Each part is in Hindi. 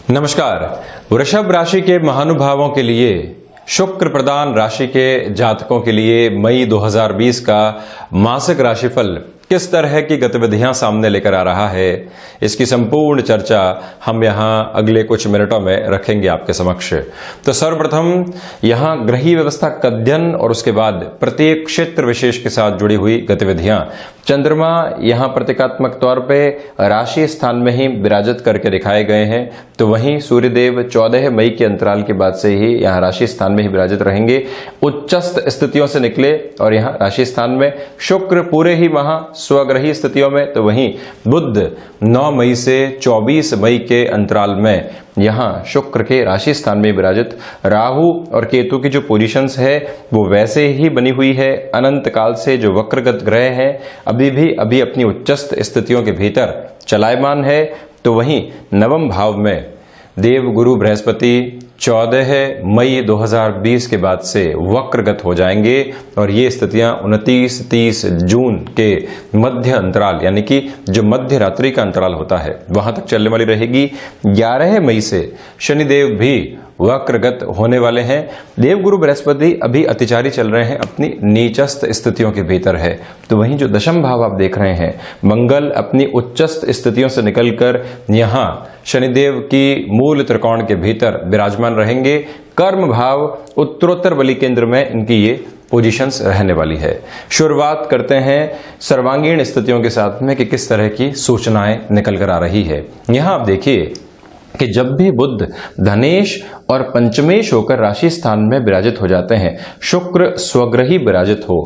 नमस्कार। वृषभ राशि के महानुभावों के लिए, शुक्र प्रधान राशि के जातकों के लिए मई 2020 का मासिक राशिफल किस तरह की गतिविधियां सामने लेकर आ रहा है, इसकी संपूर्ण चर्चा हम यहां अगले कुछ मिनटों में रखेंगे आपके समक्ष। तो सर्वप्रथम यहां ग्रही व्यवस्था का अध्ययन और उसके बाद प्रत्येक क्षेत्र विशेष के साथ जुड़ी हुई गतिविधियां। चंद्रमा यहां प्रतीकात्मक तौर पे राशि स्थान में ही विराजित करके दिखाए गए हैं, तो वहीं सूर्यदेव 14 मई के अंतराल के बाद से ही यहां राशि स्थान में ही विराजित रहेंगे। उच्चस्थ स्थितियों से निकले और यहां राशि स्थान में शुक्र पूरे ही वहां स्वग्रही स्थितियों में, तो वहीं बुध 9 मई से 24 मई के अंतराल में यहां शुक्र के राशि स्थान में विराजित। राहु और केतु की जो पोजीशंस है वो वैसे ही बनी हुई है। अनंत काल से जो वक्रगत ग्रह हैं अभी अपनी उच्चस्थ स्थितियों के भीतर चलायमान है। तो वहीं नवम भाव में देव गुरु बृहस्पति 14 मई 2020 के बाद से वक्रगत हो जाएंगे और ये स्थितियां 29-30 जून के मध्य अंतराल यानी कि जो मध्य रात्रि का अंतराल होता है वहां तक चलने वाली रहेगी। 11 मई से शनिदेव भी वक्रगत होने वाले हैं। देवगुरु बृहस्पति अभी अतिचारी चल रहे हैं, अपनी नीचस्थ स्थितियों के भीतर है। तो वहीं जो दशम भाव आप देख रहे हैं, मंगल अपनी उच्चस्थ स्थितियों से निकलकर यहां शनिदेव की मूल त्रिकोण के भीतर विराजमान रहेंगे। कर्म भाव उत्तरोत्तर बलि केंद्र में इनकी ये पोजीशंस रहने वाली है। शुरुआत करते हैं सर्वांगीण स्थितियों के साथ में कि किस तरह की सूचनाएं निकल कर आ रही है। यहां आप देखिए कि जब भी बुध धनेश और पंचमेश होकर राशि स्थान में विराजित हो जाते हैं, शुक्र स्वग्रही विराजित हो,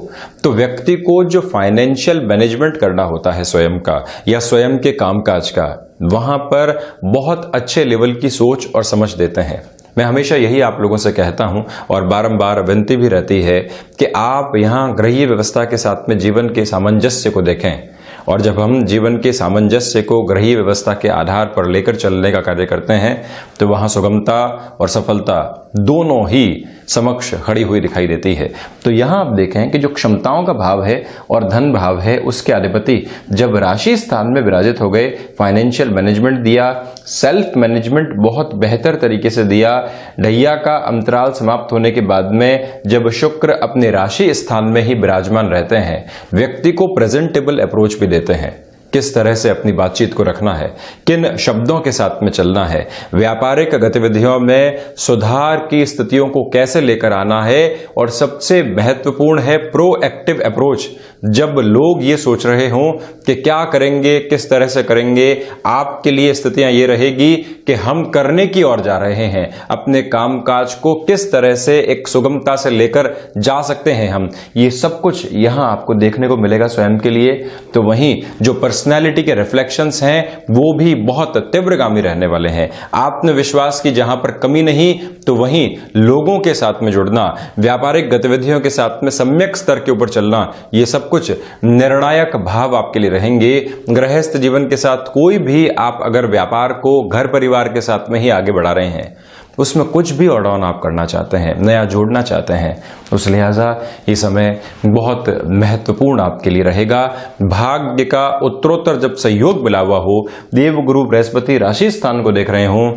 तो व्यक्ति को जो फाइनेंशियल मैनेजमेंट करना होता है स्वयं का या स्वयं के कामकाज का, वहां पर बहुत अच्छे लेवल की सोच और समझ देते हैं। मैं हमेशा यही आप लोगों से कहता हूं और बारंबार विनती भी रहती है कि आप यहां ग्रहीय व्यवस्था के साथ में जीवन के सामंजस्य को देखें। और जब हम जीवन के सामंजस्य को ग्रहीय व्यवस्था के आधार पर लेकर चलने का कार्य करते हैं तो वहां सुगमता और सफलता दोनों ही समक्ष खड़ी हुई दिखाई देती है। तो यहां आप देखें कि जो क्षमताओं का भाव है और धन भाव है उसके अधिपति जब राशि स्थान में विराजित हो गए, फाइनेंशियल मैनेजमेंट दिया, सेल्फ मैनेजमेंट बहुत बेहतर तरीके से दिया। ढैया का अंतराल समाप्त होने के बाद में जब शुक्र अपने राशि स्थान में ही विराजमान रहते हैं, व्यक्ति को प्रेजेंटेबल अप्रोच भी देते हैं। किस तरह से अपनी बातचीत को रखना है, किन शब्दों के साथ में चलना है, व्यापारिक गतिविधियों में सुधार की स्थितियों को कैसे लेकर आना है, और सबसे महत्वपूर्ण है प्रोएक्टिव अप्रोच। जब लोग ये सोच रहे हों कि क्या करेंगे, किस तरह से करेंगे, आपके लिए स्थितियां ये रहेगी कि हम करने की ओर जा रहे हैं, अपने कामकाज को किस तरह से एक सुगमता से लेकर जा सकते हैं हम, ये सब कुछ यहां आपको देखने को मिलेगा स्वयं के लिए। तो वहीं जो पर्सनैलिटी के रिफ्लेक्शंस हैं वो भी बहुत तीव्रगामी रहने वाले हैं। आत्मविश्वास की जहां पर कमी नहीं, तो वहीं लोगों के साथ में जुड़ना, व्यापारिक गतिविधियों के साथ में सम्यक स्तर के ऊपर चलना, ये सब कुछ निर्णायक भाव आपके लिए रहेंगे। गृहस्थ जीवन के साथ कोई भी आप अगर व्यापार को घर परिवार के साथ में ही आगे बढ़ा रहे हैं, उसमें कुछ भी और डाउन आप करना चाहते हैं, नया जोड़ना चाहते हैं, उस लिहाजा ये समय बहुत महत्वपूर्ण आपके लिए रहेगा। भाग्य का उत्तरोत्तर जब सहयोग मिला हुआ हो, देव गुरु बृहस्पति राशि स्थान को देख रहे हों,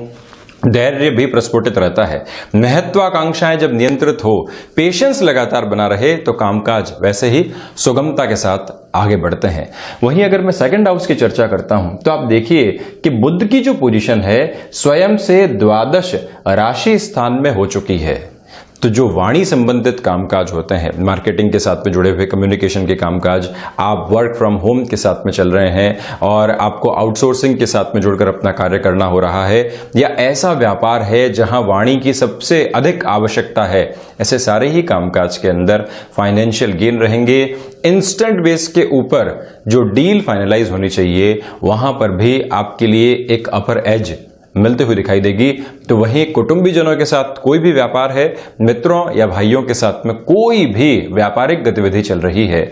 धैर्य भी प्रस्फुटित रहता है। महत्वाकांक्षाएं जब नियंत्रित हो, पेशेंस लगातार बना रहे, तो कामकाज वैसे ही सुगमता के साथ आगे बढ़ते हैं। वहीं अगर मैं सेकंड हाउस की चर्चा करता हूं तो आप देखिए कि बुध की जो पोजीशन है स्वयं से द्वादश राशि स्थान में हो चुकी है। तो जो वाणी संबंधित कामकाज होते हैं, मार्केटिंग के साथ में जुड़े हुए कम्युनिकेशन के कामकाज, आप वर्क फ्रॉम होम के साथ में चल रहे हैं और आपको आउटसोर्सिंग के साथ में जुड़कर अपना कार्य करना हो रहा है, या ऐसा व्यापार है जहां वाणी की सबसे अधिक आवश्यकता है, ऐसे सारे ही कामकाज के अंदर फाइनेंशियल गेन रहेंगे। इंस्टेंट बेस के ऊपर जो डील फाइनलाइज होनी चाहिए वहां पर भी आपके लिए एक अपर एज मिलते हुए दिखाई देगी। तो वहीं कुटुंबीजनों के साथ कोई भी व्यापार है, मित्रों या भाइयों के साथ में कोई भी व्यापारिक गतिविधि चल रही है,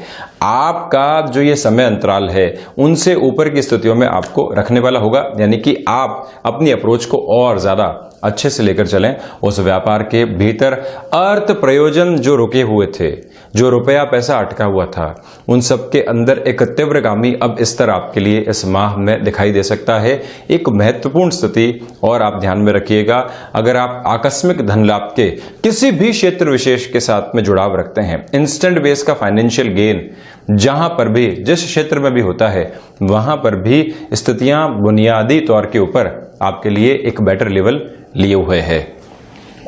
आपका जो ये समय अंतराल है उनसे ऊपर की स्थितियों में आपको रखने वाला होगा। यानी कि आप अपनी अप्रोच को और ज्यादा अच्छे से लेकर चलें उस व्यापार के भीतर। अर्थ प्रयोजन जो रुके हुए थे, जो रुपया पैसा अटका हुआ था, उन सब के अंदर एक तीव्रगामी अब स्तर आपके लिए इस माह में दिखाई दे सकता है। एक महत्वपूर्ण स्थिति और आप ध्यान में रखिएगा, अगर आप आकस्मिक धन लाभ के किसी भी क्षेत्र विशेष के साथ में जुड़ाव रखते हैं, इंस्टेंट बेस का फाइनेंशियल गेन जहां पर भी जिस क्षेत्र में भी होता है, वहां पर भी स्थितियां बुनियादी तौर के ऊपर आपके लिए एक बेटर लेवल लिए हुए है।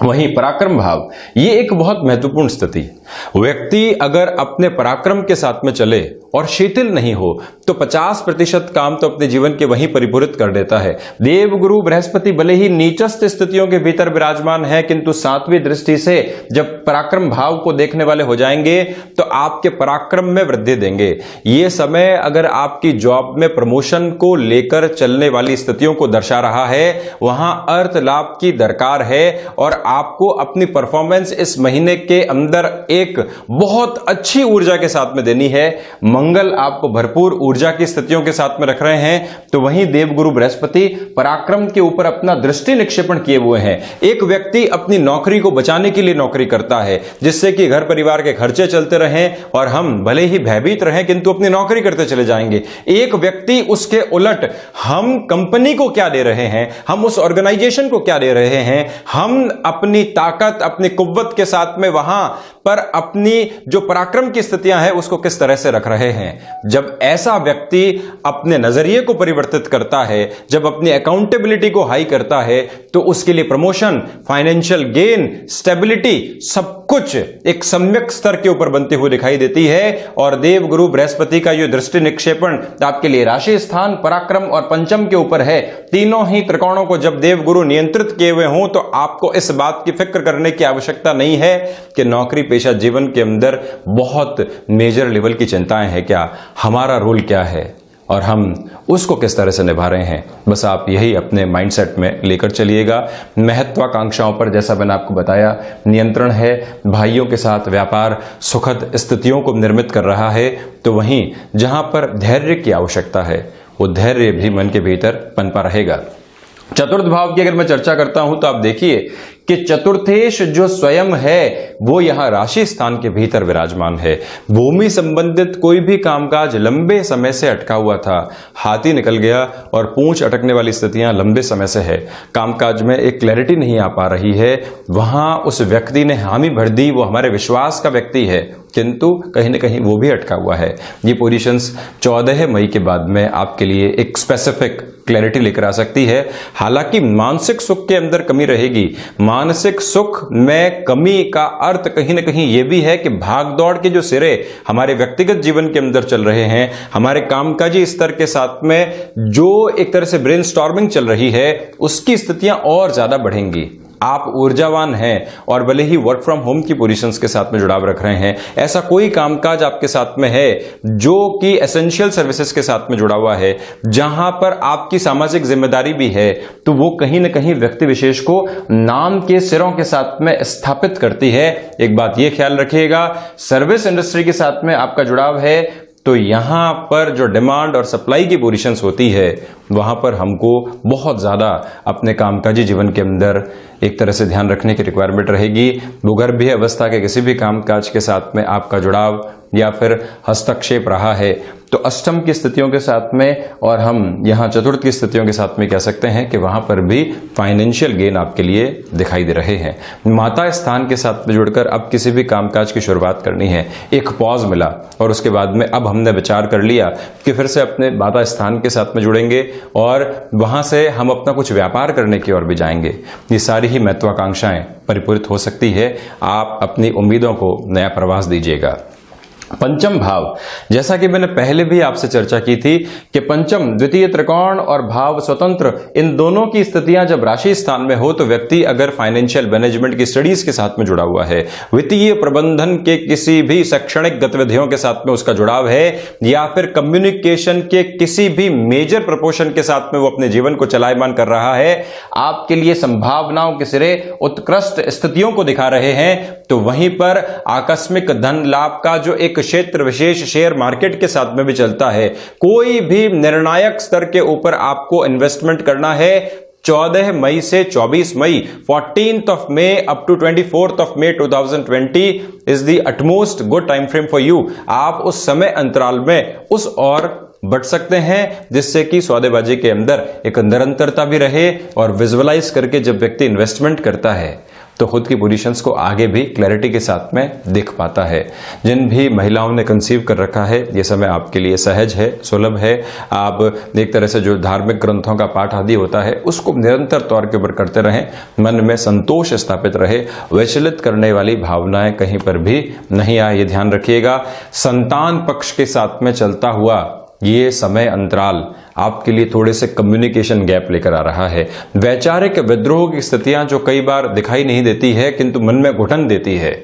वहीं पराक्रम भाव, ये एक बहुत महत्वपूर्ण स्थिति। व्यक्ति अगर अपने पराक्रम के साथ में चले और शिथिल नहीं हो तो 50% काम तो अपने जीवन के वहीं परिपूरित कर देता है। देवगुरु बृहस्पति भले ही नीचस्थ स्थितियों के भीतर विराजमान है, किंतु 7वीं दृष्टि से जब पराक्रम भाव को देखने वाले हो जाएंगे तो आपके पराक्रम में वृद्धि देंगे। ये समय अगर आपकी जॉब में प्रमोशन को लेकर चलने वाली स्थितियों को दर्शा रहा है, वहां अर्थ लाभ की दरकार है और आपको अपनी परफॉर्मेंस इस महीने के अंदर एक बहुत अच्छी ऊर्जा के साथ में देनी है। मंगल आपको भरपूर ऊर्जा की स्थितियों के साथ में रख रहे हैं, तो वहीं देवगुरु बृहस्पति पराक्रम के ऊपर अपना दृष्टि निक्षेपण किए हुए हैं। एक व्यक्ति अपनी नौकरी को बचाने के लिए नौकरी करता है, जिससे कि घर परिवार के खर्चे चलते रहें और हम भले ही भयभीत रहें किंतु अपनी नौकरी करते चले जाएंगे। एक व्यक्ति उसके उलट, हम कंपनी को क्या दे रहे हैं, हम उस ऑर्गेनाइजेशन को क्या दे रहे हैं, हम अपनी ताकत अपनी कुव्वत के साथ में वहां पर अपनी जो पराक्रम की स्थितियां हैं उसको किस तरह से रख रहे हैं। जब ऐसा व्यक्ति अपने नजरिए को परिवर्तित करता है, जब अपनी अकाउंटेबिलिटी को हाई करता है, तो उसके लिए प्रमोशन, फाइनेंशियल गेन, स्टेबिलिटी सब कुछ एक सम्यक स्तर के ऊपर बनते हुए दिखाई देती है। और देवगुरु बृहस्पति का यह दृष्टि निक्षेपण आपके लिए राशि स्थान, पराक्रम और पंचम के ऊपर है। तीनों ही त्रिकोणों को जब देवगुरु नियंत्रित किए हुए हों तो आपको इस बात की फिक्र करने की आवश्यकता नहीं है कि नौकरी पेशा जीवन के अंदर बहुत मेजर लेवल की चिंताएं हैं क्या, हमारा रोल क्या है और हम उसको किस तरह से निभा रहे हैं। बस आप यही अपने माइंडसेट में लेकर चलिएगा। महत्वाकांक्षाओं पर जैसा मैंने आपको बताया नियंत्रण है, भाइयों के साथ व्यापार सुखद स्थितियों को निर्मित कर रहा है, तो वहीं जहां पर धैर्य की आवश्यकता है वो धैर्य भी मन के भीतर पनपा रहेगा। चतुर्थ भाव की अगर मैं चर्चा करता हूं तो आप देखिए कि चतुर्थेश जो स्वयं है वो यहां राशि स्थान के भीतर विराजमान है। भूमि संबंधित कोई भी कामकाज लंबे समय से अटका हुआ था, हाथी निकल गया और पूंछ अटकने वाली स्थितियां लंबे समय से है। कामकाज में एक क्लैरिटी नहीं आ पा रही है, वहां उस व्यक्ति ने हामी भर दी, वो हमारे विश्वास का व्यक्ति है, किंतु कहीं ना कहीं वो भी अटका हुआ है। ये पोजीशंस 14 मई के बाद में आपके लिए एक स्पेसिफिक क्लैरिटी लेकर आ सकती है। हालांकि मानसिक सुख के अंदर कमी रहेगी। मानसिक सुख में कमी का अर्थ कहीं ना कहीं यह भी है कि भागदौड़ के जो सिरे हमारे व्यक्तिगत जीवन के अंदर चल रहे हैं, हमारे कामकाजी स्तर के साथ में जो एक तरह से ब्रेनस्टॉर्मिंग चल रही है, उसकी स्थितियां और ज्यादा बढ़ेंगी। आप ऊर्जावान हैं और भले ही वर्क फ्रॉम होम की पोजीशंस के साथ में जुड़ाव रख रहे हैं, ऐसा कोई कामकाज आपके साथ में है जो कि एसेंशियल सर्विसेज के साथ में जुड़ा हुआ है, जहां पर आपकी सामाजिक जिम्मेदारी भी है, तो वो कहीं ना कहीं व्यक्ति विशेष को नाम के सिरों के साथ में स्थापित करती है। एक बात ये ख्याल रखिएगा, सर्विस इंडस्ट्री के साथ में आपका जुड़ाव है तो यहां पर जो डिमांड और सप्लाई की पोजीशंस होती है वहां पर हमको बहुत ज्यादा अपने कामकाजी जीवन के अंदर एक तरह से ध्यान रखने की रिक्वायरमेंट रहेगी। भूगर्भीय अवस्था के किसी भी कामकाज के साथ में आपका जुड़ाव या फिर हस्तक्षेप रहा है तो अष्टम की स्थितियों के साथ में और हम यहां चतुर्थ की स्थितियों के साथ में कह सकते हैं कि वहां पर भी फाइनेंशियल गेन आपके लिए दिखाई दे रहे हैं। माता स्थान के साथ में जुड़कर अब किसी भी कामकाज की शुरुआत करनी है, एक पॉज मिला और उसके बाद में अब हमने विचार कर लिया कि फिर से अपने माता स्थान के साथ में जुड़ेंगे और वहां से हम अपना कुछ व्यापार करने की ओर भी जाएंगे। ये सारी ही महत्वाकांक्षाएं परिपूरित हो सकती है। आप अपनी उम्मीदों को नया प्रवास दीजिएगा। पंचम भाव, जैसा कि मैंने पहले भी आपसे चर्चा की थी कि पंचम द्वितीय त्रिकोण और भाव स्वतंत्र, इन दोनों की स्थितियां जब राशि स्थान में हो तो व्यक्ति अगर फाइनेंशियल मैनेजमेंट की स्टडीज के साथ में जुड़ा हुआ है, वित्तीय प्रबंधन के किसी भी शैक्षणिक गतिविधियों के साथ में उसका जुड़ाव है, या फिर कम्युनिकेशन के किसी भी मेजर प्रपोर्शन के साथ में वो अपने जीवन को चलायमान कर रहा है, आपके लिए संभावनाओं के सिरे उत्कृष्ट स्थितियों को दिखा रहे हैं, तो वहीं पर आकस्मिक धन लाभ का जो एक क्षेत्र विशेष शेयर मार्केट के साथ में भी चलता है। कोई भी निर्णायक स्तर के ऊपर आपको इन्वेस्टमेंट करना है 14 मई से 24 मई 14th of May up to 24th of May 2020 is the utmost good time frame for you। आप उस समय अंतराल में उस और बढ़ सकते हैं जिससे कि सौदेबाजी के अंदर एक निरंतरता भी रहे और विजुअलाइज करके जब व्यक्ति इन्वेस्टमेंट करता है तो खुद की पोजीशंस को आगे भी क्लैरिटी के साथ में देख पाता है। जिन भी महिलाओं ने कंसीव कर रखा है, ये समय आपके लिए सहज है, सुलभ है। आप एक तरह से जो धार्मिक ग्रंथों का पाठ आदि होता है उसको निरंतर तौर के ऊपर करते रहें, मन में संतोष स्थापित रहे, विचलित करने वाली भावनाएं कहीं पर भी नहीं आए, ये ध्यान रखिएगा। संतान पक्ष के साथ में चलता हुआ ये समय अंतराल आपके लिए थोड़े से कम्युनिकेशन गैप लेकर आ रहा है। वैचारिक विद्रोह की स्थितियां जो कई बार दिखाई नहीं देती है किंतु मन में घुटन देती है,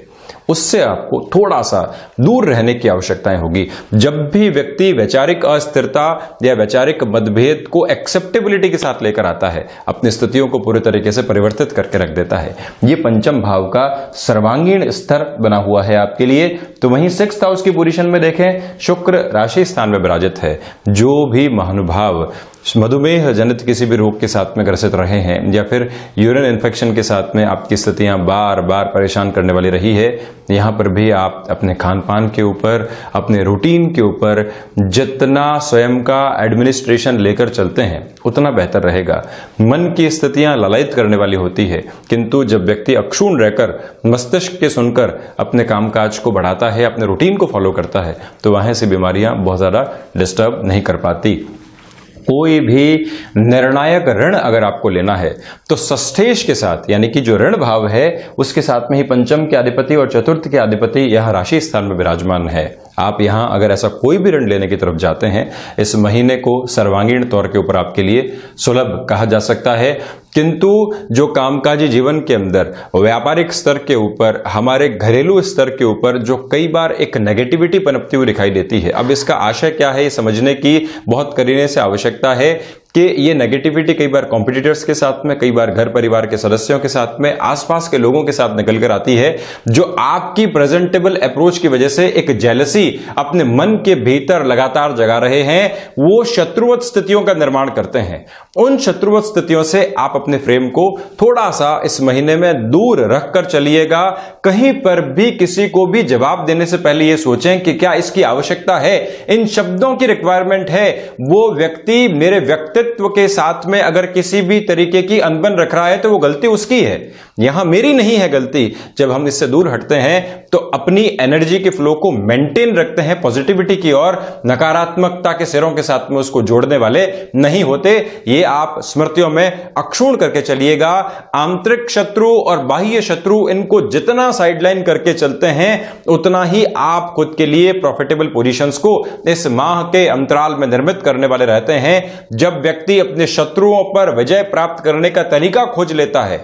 उससे आपको थोड़ा सा दूर रहने की आवश्यकताएं होगी। जब भी व्यक्ति वैचारिक अस्थिरता या वैचारिक मतभेद को एक्सेप्टेबिलिटी के साथ लेकर आता है, अपनी स्थितियों को पूरे तरीके से परिवर्तित करके रख देता है। ये पंचम भाव का सर्वांगीण स्तर बना हुआ है आपके लिए। तो वहीं 6th हाउस की पोजीशन में देखें, शुक्र राशि स्थान में विराजित है। जो भी महानुभाव मधुमेह जनित किसी भी रोग के साथ में ग्रसित रहे हैं या फिर यूरिन इन्फेक्शन के साथ में आपकी स्थितियां बार बार परेशान करने वाली रही है, यहां पर भी आप अपने खान पान के ऊपर, अपने रूटीन के ऊपर जितना स्वयं का एडमिनिस्ट्रेशन लेकर चलते हैं उतना बेहतर रहेगा। मन की स्थितियां ललायित करने वाली होती है, किंतु जब व्यक्ति अक्षुण्ण रहकर मस्तिष्क के सुनकर अपने कामकाज को बढ़ाता है, अपने रूटीन को फॉलो करता है, तो वहां से बीमारियां बहुत ज्यादा डिस्टर्ब नहीं कर पाती। कोई भी निर्णायक ऋण अगर आपको लेना है तो षष्ठेश के साथ, यानी कि जो ऋण भाव है उसके साथ में ही पंचम के अधिपति और चतुर्थ के अधिपति यह राशि स्थान में विराजमान है। आप यहां अगर ऐसा कोई भी ऋण लेने की तरफ जाते हैं, इस महीने को सर्वांगीण तौर के ऊपर आपके लिए सुलभ कहा जा सकता है। किंतु जो कामकाजी जीवन के अंदर, व्यापारिक स्तर के ऊपर, हमारे घरेलू स्तर के ऊपर जो कई बार एक नेगेटिविटी पनपती हुई दिखाई देती है, अब इसका आशय क्या है ये समझने की बहुत करीने से आवश्यकता है कि ये नेगेटिविटी कई बार कॉम्पिटिटर्स के साथ में, कई बार घर परिवार के सदस्यों के साथ में, आसपास के लोगों के साथ निकल कर आती है, जो आपकी प्रेजेंटेबल अप्रोच की वजह से एक जेलसी अपने मन के भीतर लगातार जगा रहे हैं। वो शत्रुवत स्थितियों का निर्माण करते हैं। उन शत्रुवत स्थितियों से आप अपने फ्रेम को थोड़ा सा इस महीने में दूर रखकर चलिएगा। कहीं पर भी किसी को भी जवाब देने से पहले यह सोचें कि क्या इसकी आवश्यकता है, इन शब्दों की रिक्वायरमेंट है। वो व्यक्ति मेरे व्यक्तित्व के साथ में अगर किसी भी तरीके की अनबन रख रहा है तो वो गलती उसकी है, यहां मेरी नहीं है गलती। जब हम इससे दूर हटते हैं तो अपनी एनर्जी के फ्लो को मेंटेन रखते हैं पॉजिटिविटी की ओर, नकारात्मकता के सिरों के साथ में उसको जोड़ने वाले नहीं होते। ये आप स्मृतियों में अक्षुण्ण करके चलिएगा। आंतरिक शत्रु और बाह्य शत्रु, इनको जितना साइडलाइन करके चलते हैं उतना ही आप खुद के लिए प्रॉफिटेबल पोजीशंस को इस माह के अंतराल में निर्मित करने वाले रहते हैं। जब व्यक्ति अपने शत्रुओं पर विजय प्राप्त करने का तरीका खोज लेता है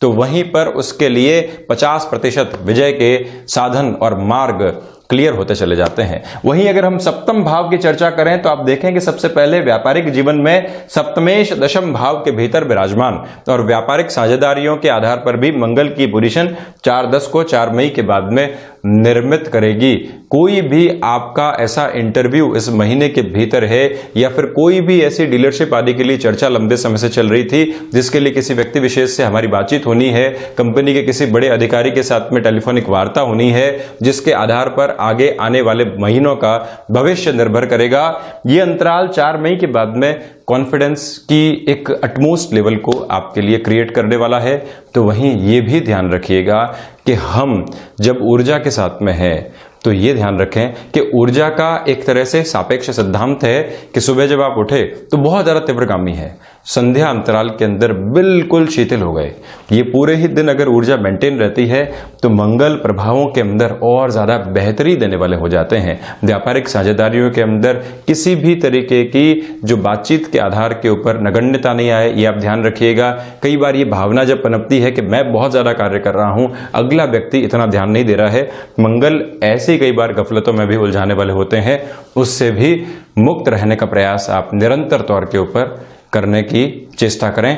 तो वहीं पर उसके लिए 50% विजय के साधन और मार्ग क्लियर होते चले जाते हैं। वहीं अगर हम सप्तम भाव की चर्चा करें तो आप देखें कि सबसे पहले व्यापारिक जीवन में सप्तमेश दशम भाव के भीतर विराजमान और व्यापारिक साझेदारियों के आधार पर भी मंगल की पोजीशन 4-10 को 4 मई के बाद में निर्मित करेगी। कोई भी आपका ऐसा इंटरव्यू इस महीने के भीतर है या फिर कोई भी ऐसी डीलरशिप आदि के लिए चर्चा लंबे समय से चल रही थी जिसके लिए किसी व्यक्ति विशेष से हमारी बातचीत होनी है, कंपनी के किसी बड़े अधिकारी के साथ में टेलीफोनिक वार्ता होनी है, जिसके आधार पर आगे आने वाले महीनों का भविष्य निर्भर करेगा। ये अंतराल 4 मई के बाद में कॉन्फिडेंस की एक अटमोस्ट लेवल को आपके लिए क्रिएट करने वाला है। तो वहीं ये भी ध्यान रखिएगा कि हम जब ऊर्जा के साथ में हैं तो ये ध्यान रखें कि ऊर्जा का एक तरह से सापेक्ष सिद्धांत है कि सुबह जब आप उठे तो बहुत ज्यादा तीव्रगामी है, संध्या अंतराल के अंदर बिल्कुल शिथिल हो गए। ये पूरे ही दिन अगर ऊर्जा मेंटेन रहती है तो मंगल प्रभावों के अंदर और ज्यादा बेहतरी देने वाले हो जाते हैं। व्यापारिक साझेदारियों के अंदर किसी भी तरीके की जो बातचीत के आधार के ऊपर नगण्यता नहीं आए, ये आप ध्यान रखिएगा। कई बार ये भावना जब पनपती है कि मैं बहुत ज्यादा कार्य कर रहा हूं, अगला व्यक्ति इतना ध्यान नहीं दे रहा है, मंगल ऐसे कई बार गफलतों में भी उलझाने वाले होते हैं, उससे भी मुक्त रहने का प्रयास आप निरंतर तौर के ऊपर करने की चेष्टा करें।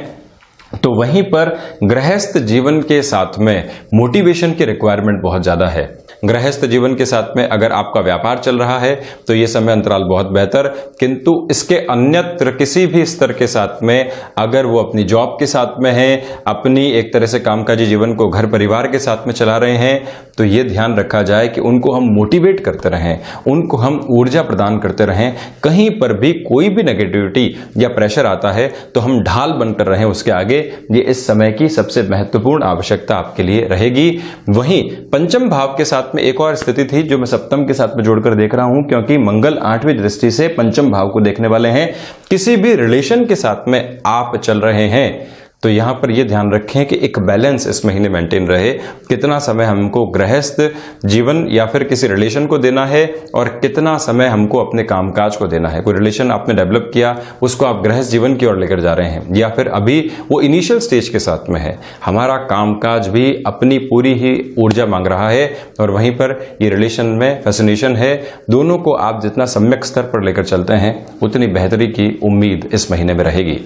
तो वहीं पर गृहस्थ जीवन के साथ में मोटिवेशन की रिक्वायरमेंट बहुत ज्यादा है। गृहस्थ जीवन के साथ में अगर आपका व्यापार चल रहा है तो ये समय अंतराल बहुत बेहतर, किंतु इसके अन्यत्र किसी भी स्तर के साथ में अगर वो अपनी जॉब के साथ में है, अपनी एक तरह से कामकाजी जीवन को घर परिवार के साथ में चला रहे हैं, तो ये ध्यान रखा जाए कि उनको हम मोटिवेट करते रहें, उनको हम ऊर्जा प्रदान करते रहें। कहीं पर भी कोई भी नेगेटिविटी या प्रेशर आता है तो हम ढाल बनकर रहें उसके आगे। ये इस समय की सबसे महत्वपूर्ण आवश्यकता आपके लिए रहेगी। वहीं पंचम भाव के साथ में एक और स्थिति थी जो मैं सप्तम के साथ में जोड़कर देख रहा हूं, क्योंकि मंगल 8वीं दृष्टि से पंचम भाव को देखने वाले हैं। किसी भी रिलेशन के साथ में आप चल रहे हैं तो यहां पर यह ध्यान रखें कि एक बैलेंस इस महीने मेंटेन रहे। कितना समय हमको गृहस्थ जीवन या फिर किसी रिलेशन को देना है और कितना समय हमको अपने कामकाज को देना है। कोई रिलेशन आपने डेवलप किया, उसको आप गृहस्थ जीवन की ओर लेकर जा रहे हैं, या फिर अभी वो इनिशियल स्टेज के साथ में है। हमारा कामकाज भी अपनी पूरी ही ऊर्जा मांग रहा है और वहीं पर ये रिलेशन में फैसिनेशन है। दोनों को आप जितना सम्यक स्तर पर लेकर चलते हैं उतनी बेहतरी की उम्मीद इस महीने में रहेगी।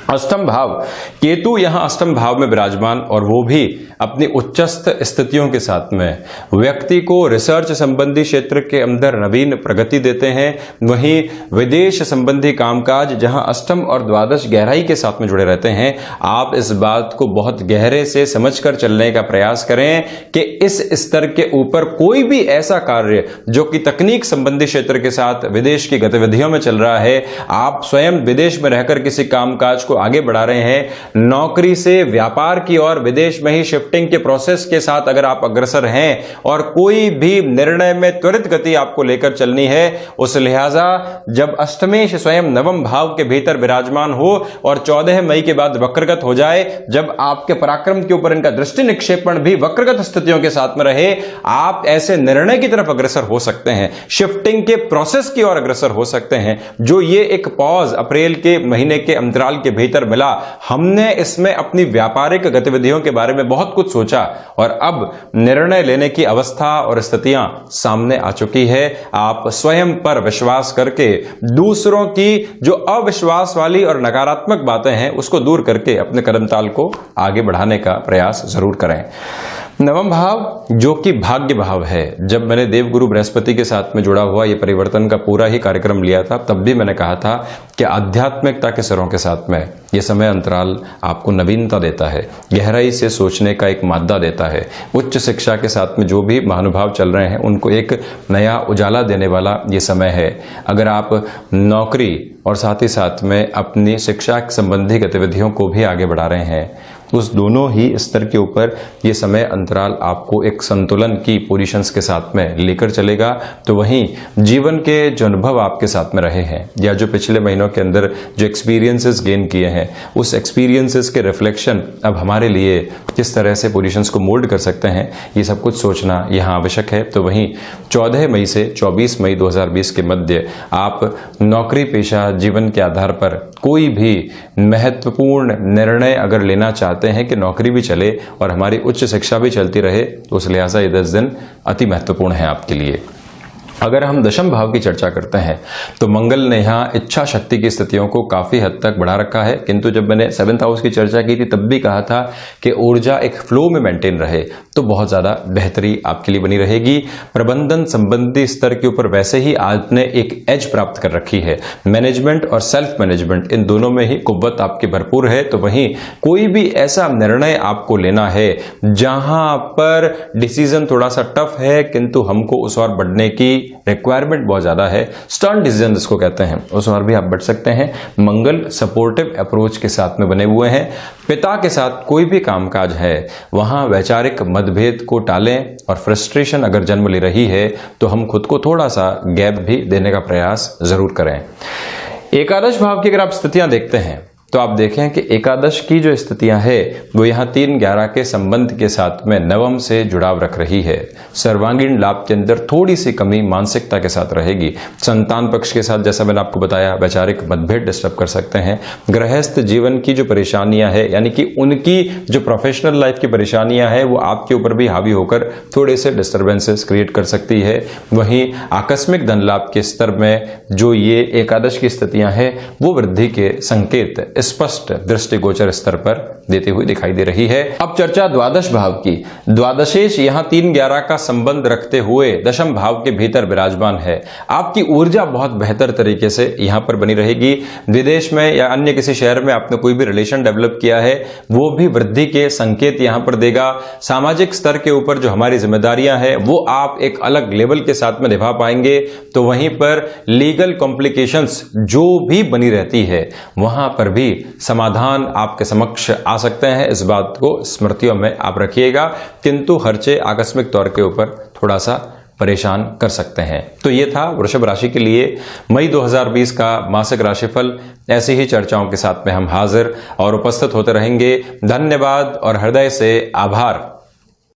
अष्टम भाव, केतु यहां अष्टम भाव में विराजमान, और वो भी अपनी उच्चस्थ स्थितियों के साथ में व्यक्ति को रिसर्च संबंधी क्षेत्र के अंदर नवीन प्रगति देते हैं। वहीं विदेश संबंधी कामकाज जहां अष्टम और द्वादश गहराई के साथ में जुड़े रहते हैं, आप इस बात को बहुत गहरे से समझकर चलने का प्रयास करें कि इस स्तर के ऊपर कोई भी ऐसा कार्य जो कि तकनीक संबंधी क्षेत्र के साथ विदेश की गतिविधियों में चल रहा है, आप स्वयं विदेश में रहकर किसी कामकाज को आगे बढ़ा रहे हैं, नौकरी से व्यापार की और विदेश में ही शिफ्टिंग के प्रोसेस के साथ अगर आप अग्रसर हैं और कोई भी निर्णय में त्वरित गति आपको लेकर चलनी है, उस लिहाजा जब अष्टमेश स्वयं नवम भाव के भीतर विराजमान हो और 14 मई के बाद वक्रगत हो जाए, जब आपके पराक्रम के ऊपर इनका दृष्टि निक्षेपण भी वक्रगत स्थितियों के साथ में रहे, आप ऐसे निर्णय की तरफ अग्रसर हो सकते हैं, शिफ्टिंग के प्रोसेस की ओर अग्रसर हो सकते हैं। जो ये एक पॉज अप्रैल के महीने के अंतराल के भीतर मिला, हमने इसमें अपनी व्यापारिक गतिविधियों के बारे में बहुत कुछ सोचा और अब निर्णय लेने की अवस्था और स्थितियां सामने आ चुकी है। आप स्वयं पर विश्वास करके दूसरों की जो अविश्वास वाली और नकारात्मक बातें हैं उसको दूर करके अपने कदमताल को आगे बढ़ाने का प्रयास जरूर करें। नवम भाव जो कि भाग्य भाव है, जब मैंने देवगुरु बृहस्पति के साथ में जुड़ा हुआ ये परिवर्तन का पूरा ही कार्यक्रम लिया था, तब भी मैंने कहा था कि आध्यात्मिकता के सरों के साथ में ये समय अंतराल आपको नवीनता देता है, गहराई से सोचने का एक मादा देता है। उच्च शिक्षा के साथ में जो भी महानुभाव चल रहे हैं उनको एक नया उजाला देने वाला ये समय है। अगर आप नौकरी और साथ ही साथ में अपनी शिक्षा संबंधी गतिविधियों को भी आगे बढ़ा रहे हैं, उस दोनों ही स्तर के ऊपर ये समय अंतराल आपको एक संतुलन की पोजीशंस के साथ में लेकर चलेगा। तो वहीं जीवन के जो अनुभव आपके साथ में रहे हैं या जो पिछले महीनों के अंदर जो एक्सपीरियंसेस गेन किए हैं, उस एक्सपीरियंसेस के रिफ्लेक्शन अब हमारे लिए किस तरह से पोजीशंस को मोल्ड कर सकते हैं, ये सब कुछ सोचना यहाँ आवश्यक है। तो वहीं 14 मई से 24 मई 2020 के मध्य आप नौकरी पेशा जीवन के आधार पर कोई भी महत्वपूर्ण निर्णय अगर लेना चाहते हैं कि नौकरी भी चले और हमारी उच्च शिक्षा भी चलती रहे, तो उस लिहाजा ये 10 दिन अति महत्वपूर्ण है आपके लिए। अगर हम दशम भाव की चर्चा करते हैं तो मंगल ने यहाँ इच्छा शक्ति की स्थितियों को काफी हद तक बढ़ा रखा है, किंतु जब मैंने 7th हाउस की चर्चा की थी तब भी कहा था कि ऊर्जा एक फ्लो में मेंटेन रहे तो बहुत ज्यादा बेहतरी आपके लिए बनी रहेगी। प्रबंधन संबंधी स्तर के ऊपर वैसे ही आपने एक एज प्राप्त कर रखी है, मैनेजमेंट और सेल्फ मैनेजमेंट इन दोनों में ही कुव्वत आपकी भरपूर है। तो वहीं कोई भी ऐसा निर्णय आपको लेना है जहां पर डिसीजन थोड़ा सा टफ है किंतु हमको उस ओर बढ़ने की रिक्वायरमेंट बहुत ज्यादा है, स्टर्न डिसीजन जिसको कहते हैं, उस और भी आप बढ़ सकते हैं। मंगल सपोर्टिव अप्रोच के साथ में बने हुए हैं। पिता के साथ कोई भी कामकाज है वहां वैचारिक मतभेद को टालें और फ्रस्ट्रेशन अगर जन्म ले रही है तो हम खुद को थोड़ा सा गैप भी देने का प्रयास जरूर करें। एकादश भाव की अगर आप स्थितियां देखते हैं तो आप देखें कि एकादश की जो स्थितियां है वो यहाँ 3-11 के संबंध के साथ में नवम से जुड़ाव रख रही है। सर्वांगीण लाभ के अंदर थोड़ी सी कमी मानसिकता के साथ रहेगी। संतान पक्ष के साथ जैसा मैंने आपको बताया वैचारिक मतभेद डिस्टर्ब कर सकते हैं। गृहस्थ जीवन की जो परेशानियां है यानी कि उनकी जो प्रोफेशनल लाइफ की परेशानियां है वो आपके ऊपर भी हावी होकर थोड़े से डिस्टर्बेंसेस क्रिएट कर सकती है। वहीं आकस्मिक धन लाभ के स्तर में जो ये एकादश की स्थितियां हैं वो वृद्धि के संकेत इस स्पष्ट दृष्टिगोचर स्तर पर देती हुई दिखाई दे रही है। अब चर्चा द्वादश भाव की। द्वादशेश यहां 3-11 का संबंध रखते हुए दशम भाव के भीतर विराजमान है। आपकी ऊर्जा बहुत बेहतर तरीके से यहां पर बनी रहेगी। विदेश में या अन्य किसी शहर में आपने कोई भी रिलेशन डेवलप किया है, वो भी वृद्धि के संकेत यहां पर देगा। सामाजिक स्तर के ऊपर जो हमारी जिम्मेदारियां हैं वो आप एक अलग लेवल के साथ में निभा पाएंगे। तो वहीं पर लीगल कॉम्प्लिकेशंस जो भी बनी रहती है वहां पर भी समाधान आपके समक्ष आ सकते हैं। इस बात को स्मृतियों में आप रखिएगा, किंतु खर्चे आकस्मिक तौर के ऊपर थोड़ा सा परेशान कर सकते हैं। तो ये था वृषभ राशि के लिए मई 2020 का मासिक राशिफल। ऐसी ही चर्चाओं के साथ में हम हाजिर और उपस्थित होते रहेंगे। धन्यवाद और हृदय से आभार।